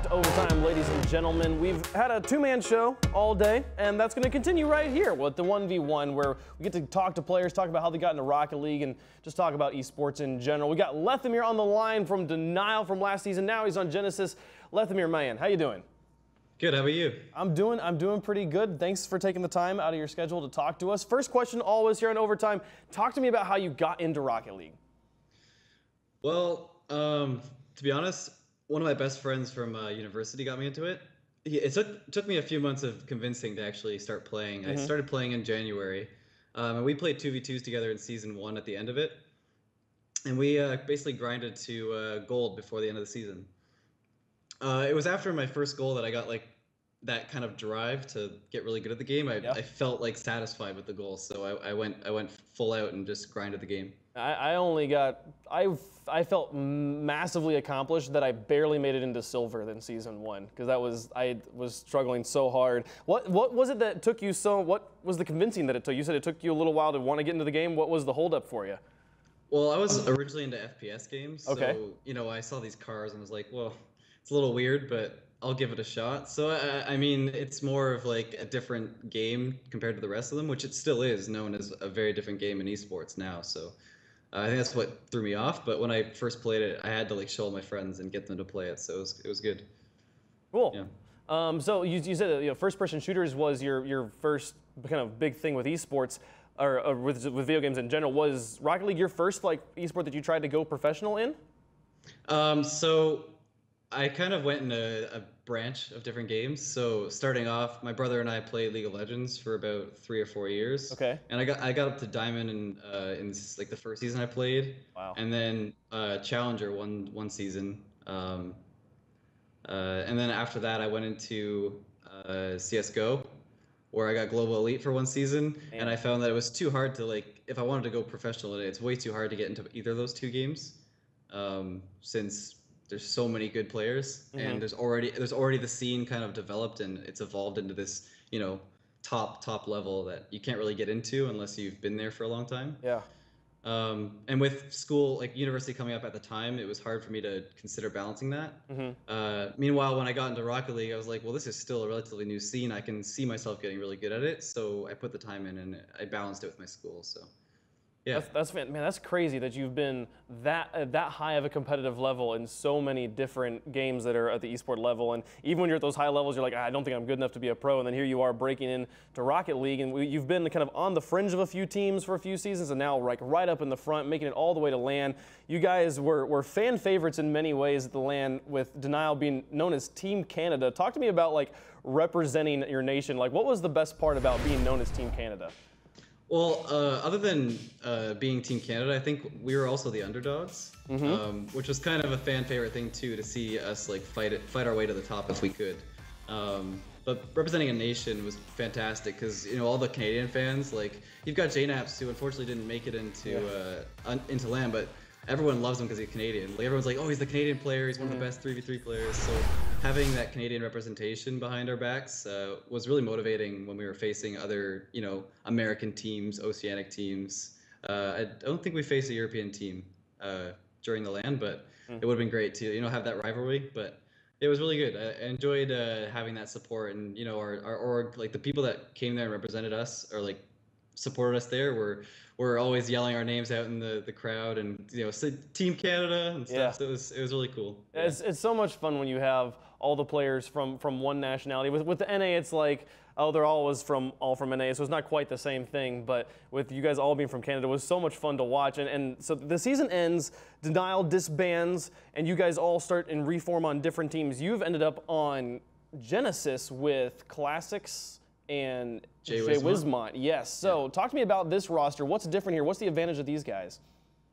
to Overtime, ladies and gentlemen. We've had a two-man show all day, and that's going to continue right here with the 1v1, where we get to talk to players, talk about how they got into Rocket League, and just talk about esports in general. We got Lethamyr on the line from Denial from last season. Now he's on Genesis. Lethamyr, man, how you doing? Good, how about you? I'm doing pretty good. Thanks for taking the time out of your schedule to talk to us. First question always here on Overtime. Talk to me about how you got into Rocket League. Well, to be honest, one of my best friends from university got me into it. It took me a few months of convincing to actually start playing. I started playing in January, and we played 2v2s together in Season 1 at the end of it. And we basically grinded to gold before the end of the season. It was after my first goal that I got like that kind of drive to get really good at the game. I felt like satisfied with the goal, so I went full out and just grinded the game. I felt massively accomplished that I barely made it into silver in Season 1 because I was struggling so hard. What was it that took you so? What was the convincing that it took? You said it took you a little while to want to get into the game. What was the holdup for you? Well, I was originally into FPS games, so I saw these cars and was like, well, it's a little weird, but I'll give it a shot. So I mean, it's more of like a different game compared to the rest of them, which it still is known as a very different game in esports now. So I think that's what threw me off. But when I first played it, I had to like show all my friends and get them to play it. So it was good. Cool. Yeah. So you said that first-person shooters was your first kind of big thing with esports, or with video games in general. Was Rocket League your first like esport that you tried to go professional in? So I kind of went in a branch of different games. So starting off, my brother and I played League of Legends for about 3 or 4 years. Okay. And I got up to Diamond in like the first season I played. Wow. And then Challenger one season. And then after that, I went into CS:GO, where I got Global Elite for one season. Damn. And I found that it was too hard to like, if I wanted to go professional in it, it's way too hard to get into either of those two games, since there's so many good players, and there's already the scene kind of developed, and it's evolved into this top level that you can't really get into unless you've been there for a long time. Yeah. And with school, like university coming up at the time, it was hard for me to consider balancing that. Meanwhile, when I got into Rocket League, I was like, well, this is still a relatively new scene. I can see myself getting really good at it, so I put the time in and I balanced it with my school. So. Yeah. That's crazy that you've been that high of a competitive level in so many different games that are at the esport level. And even when you're at those high levels, you're like, I don't think I'm good enough to be a pro. And then here you are breaking into Rocket League, and you've been kind of on the fringe of a few teams for a few seasons, and now like right up in the front, making it all the way to LAN. You guys were fan favorites in many ways at the LAN, with Denial being known as Team Canada. Talk to me about like representing your nation. Like, what was the best part about being known as Team Canada? Well, other than being Team Canada, I think we were also the underdogs, which was kind of a fan favorite thing too, to see us like fight our way to the top if we could. But representing a nation was fantastic because all the Canadian fans, like you've got JNaps who unfortunately didn't make it into LAN, but everyone loves him because he's Canadian. Like everyone's like, oh, he's the Canadian player. He's one of the best 3v3 players. So having that Canadian representation behind our backs was really motivating when we were facing other, American teams, Oceanic teams. I don't think we faced a European team during the LAN, but it would have been great to, have that rivalry. But it was really good. I enjoyed having that support, and our org, like the people that came there and represented us, or like supported us there, were always yelling our names out in the crowd, and Team Canada and stuff. So it was really cool. It's so much fun when you have all the players from one nationality. With the NA, it's like, oh, they're all from NA, so it's not quite the same thing. But with you guys all being from Canada, it was so much fun to watch. And so the season ends, Denial disbands, and you guys all start and reform on different teams. You've ended up on Genesis with Classics and Jay Wismont. Yes. So talk to me about this roster. What's different here? What's the advantage of these guys?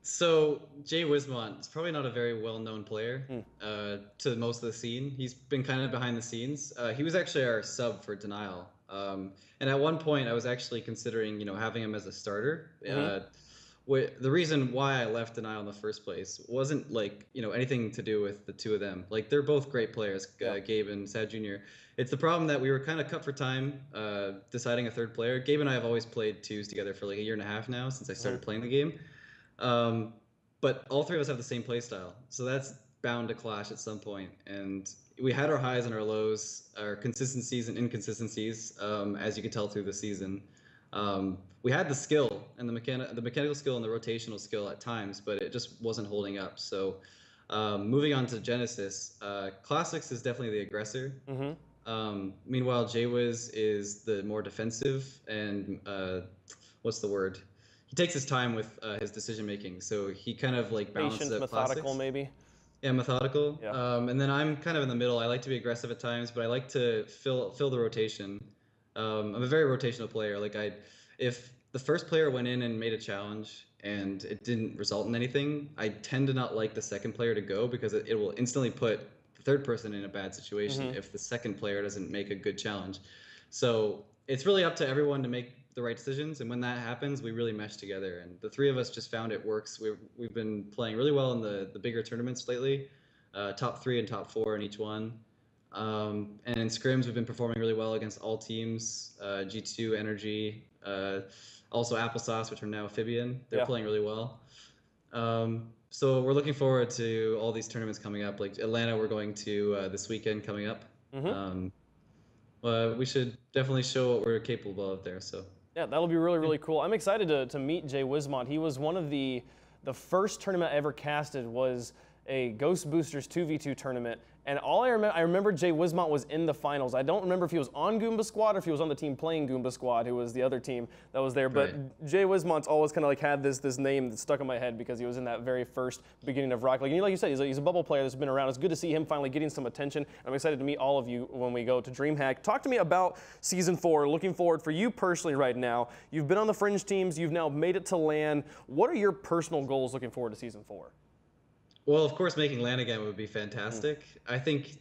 So Jay Wismont is probably not a very well-known player to most of the scene. He's been kind of behind the scenes. He was actually our sub for Denial. And at one point, I was actually considering, having him as a starter. The reason why I left Denial in the first place wasn't like, anything to do with the two of them. Like, they're both great players, Gabe and Sad Jr. It's the problem that we were kind of cut for time deciding a third player. Gabe and I have always played twos together for like 1.5 years now since I started playing the game. But all three of us have the same play style. So that's bound to clash at some point. And we had our highs and our lows, our consistencies and inconsistencies, as you could tell through the season. We had the skill and the mechanical skill and the rotational skill at times, but it just wasn't holding up. So moving on to Genesis, Classics is definitely the aggressor. Meanwhile, Jaywiz is the more defensive and what's the word? He takes his time with his decision making, so he kind of like balances out methodical, Classics. maybe. Yeah, methodical. Yeah. And then I'm kind of in the middle. I like to be aggressive at times, but I like to fill the rotation. I'm a very rotational player. Like if the first player went in and made a challenge and it didn't result in anything, I tend to not like the second player to go because it will instantly put the third person in a bad situation if the second player doesn't make a good challenge. So it's really up to everyone to make the right decisions, and when that happens, we really mesh together. And the three of us just found it works. We've been playing really well in the bigger tournaments lately, top 3 and top 4 in each one. And in scrims, we've been performing really well against all teams, G2, Energy, also Applesauce, which are now Amphibian. They're playing really well. So we're looking forward to all these tournaments coming up. Like Atlanta, we're going to this weekend coming up. We should definitely show what we're capable of there. So. Yeah, that'll be really, really cool. I'm excited to meet Jay Wismont. He was one of the first tournament I ever casted was a Ghost Boosters 2v2 tournament. And all I remember Jay Wismont was in the finals. I don't remember if he was on Goomba Squad or if he was on the team playing Goomba Squad, who was the other team that was there. But Jay Wismont's always kind of like had this name that stuck in my head because he was in that very first beginning of Rocket League. And like you said, he's a bubble player that's been around. It's good to see him finally getting some attention. I'm excited to meet all of you when we go to DreamHack. Talk to me about Season 4, looking forward for you personally right now. You've been on the Fringe teams. You've now made it to LAN. What are your personal goals looking forward to Season 4? Well, of course, making LAN again would be fantastic. I think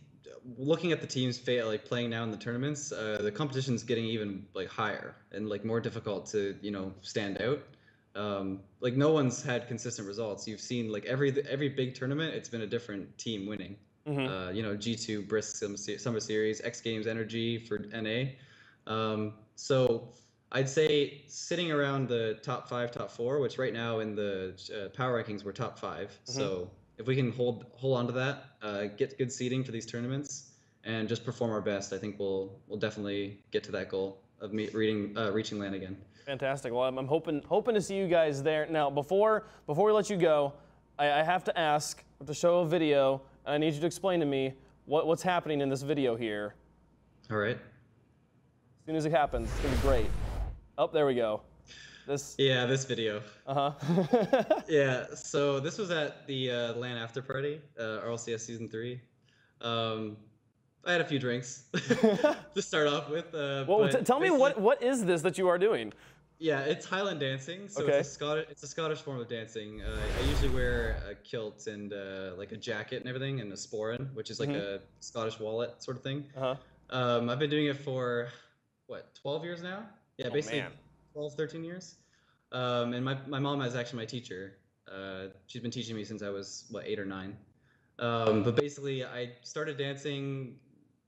looking at the teams playing now in the tournaments, the competition's getting even like higher and like more difficult to stand out. Like no one's had consistent results. You've seen like every big tournament, it's been a different team winning. G2, Brisk, Summer Series, X Games, Energy for NA. So I'd say sitting around the top 5, top 4, which right now in the power rankings we're top 5. So if we can hold on to that, get good seeding for these tournaments, and just perform our best, I think we'll definitely get to that goal of reaching LAN again. Fantastic. Well, I'm hoping to see you guys there. Now, before we let you go, I have to ask to show a video. I need you to explain to me what's happening in this video here. All right. As soon as it happens, it's gonna be great. Oh, there we go. This video. Yeah, so this was at the LAN after party, RLCS Season 3. I had a few drinks to start off with. Well, tell me what is this that you are doing? Yeah, it's Highland dancing. So it's a Scottish form of dancing. I usually wear a kilt and like a jacket and everything, and a sporran, which is like a Scottish wallet sort of thing. I've been doing it for 12 years now? Yeah, basically 12, 13 years. And my mom is actually my teacher. She's been teaching me since I was 8 or 9. But basically, I started dancing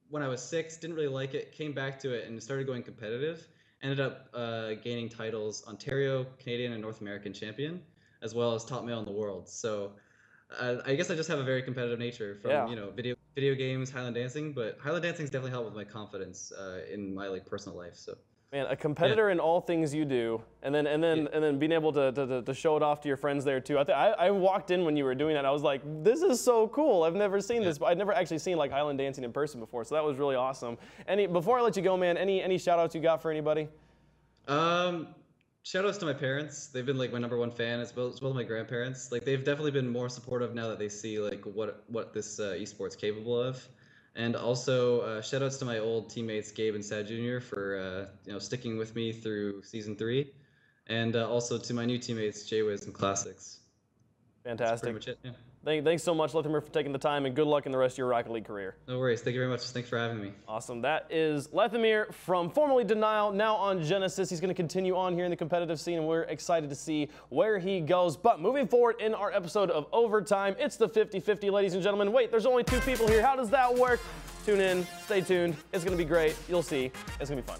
when I was 6. Didn't really like it. Came back to it and started going competitive. Ended up gaining titles Ontario, Canadian, and North American champion, as well as top male in the world. So I guess I just have a very competitive nature from video games, Highland dancing. But Highland dancing's definitely helped with my confidence in my personal life. So. Man, a competitor in all things you do, and then being able to show it off to your friends there too. I walked in when you were doing that. I was like, this is so cool. I've never seen this. I'd never actually seen like Highland dancing in person before, so that was really awesome. Before I let you go, man, any shout outs you got for anybody? Shout outs to my parents. They've been like my #1 fan, as well as my grandparents. Like they've definitely been more supportive now that they see like what this esports capable of. And also, shout-outs to my old teammates, Gabe and Sad Jr., for sticking with me through Season 3. And also to my new teammates, Jaywiz and Classics. Fantastic. That's pretty much it, yeah. Thanks so much, Lethamyr, for taking the time, and good luck in the rest of your Rocket League career. No worries. Thank you very much. Thanks for having me. Awesome. That is Lethamyr from formerly Denial, now on Genesis. He's going to continue on here in the competitive scene, and we're excited to see where he goes. But moving forward in our episode of Overtime, it's the 50-50, ladies and gentlemen. Wait, there's only 2 people here. How does that work? Tune in. Stay tuned. It's going to be great. You'll see. It's going to be fun.